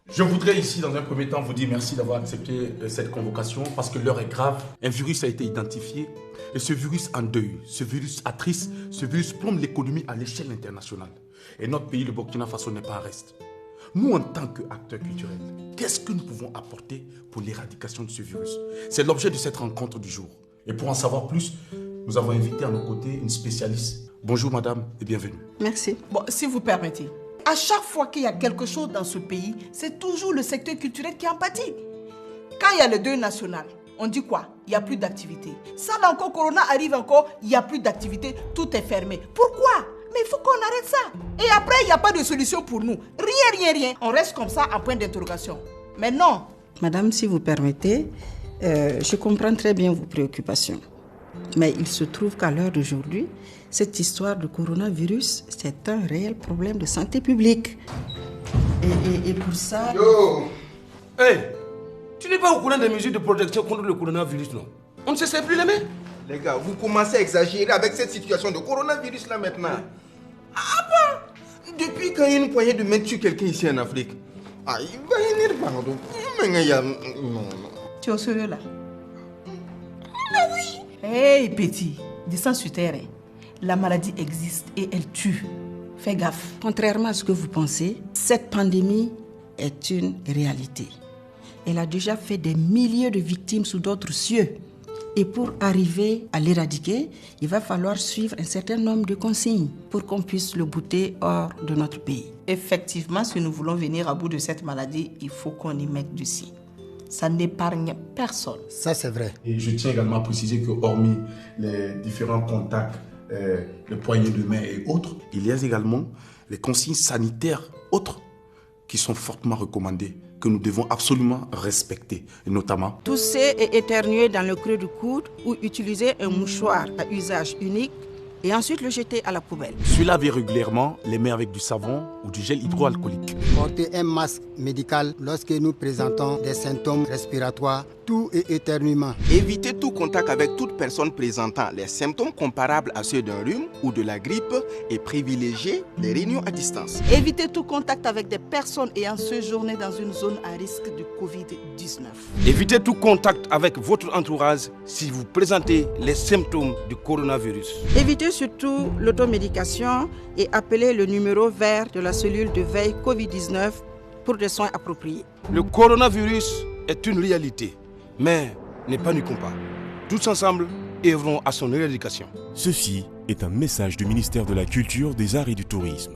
Je voudrais ici, dans un premier temps, vous dire merci d'avoir accepté cette convocation parce que l'heure est grave. Un virus a été identifié et ce virus endeuille, ce virus attriste, ce virus plombe l'économie à l'échelle internationale. Et notre pays, le Burkina Faso, n'est pas à reste. Nous, en tant qu'acteurs culturels, qu'est-ce que nous pouvons apporter pour l'éradication de ce virus? C'est l'objet de cette rencontre du jour. Et pour en savoir plus, nous avons invité à nos côtés une spécialiste. Bonjour madame et bienvenue. Merci. Bon, si vous permettez. À chaque fois qu'il y a quelque chose dans ce pays, c'est toujours le secteur culturel qui en pâtit. Quand il y a le deuil national, on dit quoi? Il n'y a plus d'activité. Ça là encore, Corona arrive encore, il n'y a plus d'activité, tout est fermé. Pourquoi? Mais il faut qu'on arrête ça. Et après, il n'y a pas de solution pour nous. Rien. On reste comme ça en point d'interrogation. Mais non. Madame, si vous permettez, je comprends très bien vos préoccupations. Mais il se trouve qu'à l'heure d'aujourd'hui, cette histoire de coronavirus, c'est un réel problème de santé publique. Et pour ça... Yo! Hey! Tu n'es pas au courant des mesures de protection contre le coronavirus, non? On ne se serre plus les mains? Les gars, vous commencez à exagérer avec cette situation de coronavirus là maintenant. Ah bon? Depuis quand il y a une poignée de main tue quelqu'un ici en Afrique? Ah, il va y venir, pardon. Non. Tu es au sérieux là? Mais oui! Hey petit, descends sur terre. La maladie existe et elle tue. Fais gaffe. Contrairement à ce que vous pensez, cette pandémie est une réalité. Elle a déjà fait des milliers de victimes sous d'autres cieux. Et pour arriver à l'éradiquer, il va falloir suivre un certain nombre de consignes pour qu'on puisse le bouter hors de notre pays. Effectivement, si nous voulons venir à bout de cette maladie, il faut qu'on y mette du sien. Ça n'épargne personne. Ça, c'est vrai. Et je tiens également à préciser que hormis les différents contacts, les poignées de main et autres, il y a également les consignes sanitaires autres qui sont fortement recommandées, que nous devons absolument respecter, et notamment Tousser et éternuer dans le creux du coude ou utiliser un mouchoir à usage unique et ensuite le jeter à la poubelle. se laver régulièrement les mains avec du savon ou du gel hydroalcoolique. Porter un masque médical lorsque nous présentons des symptômes respiratoires, toux et éternuement. Évitez tout contact avec toute personne présentant les symptômes comparables à ceux d'un rhume ou de la grippe et privilégiez les réunions à distance. Évitez tout contact avec des personnes ayant séjourné dans une zone à risque de Covid-19. Évitez tout contact avec votre entourage si vous présentez les symptômes du coronavirus. Évitez surtout l'automédication et appelez le numéro vert de la cellule de veille Covid-19 pour des soins appropriés. Le coronavirus est une réalité, mais ne paniquons pas. Tous ensemble, œuvrons à son éradication. Ceci est un message du ministère de la Culture, des Arts et du Tourisme.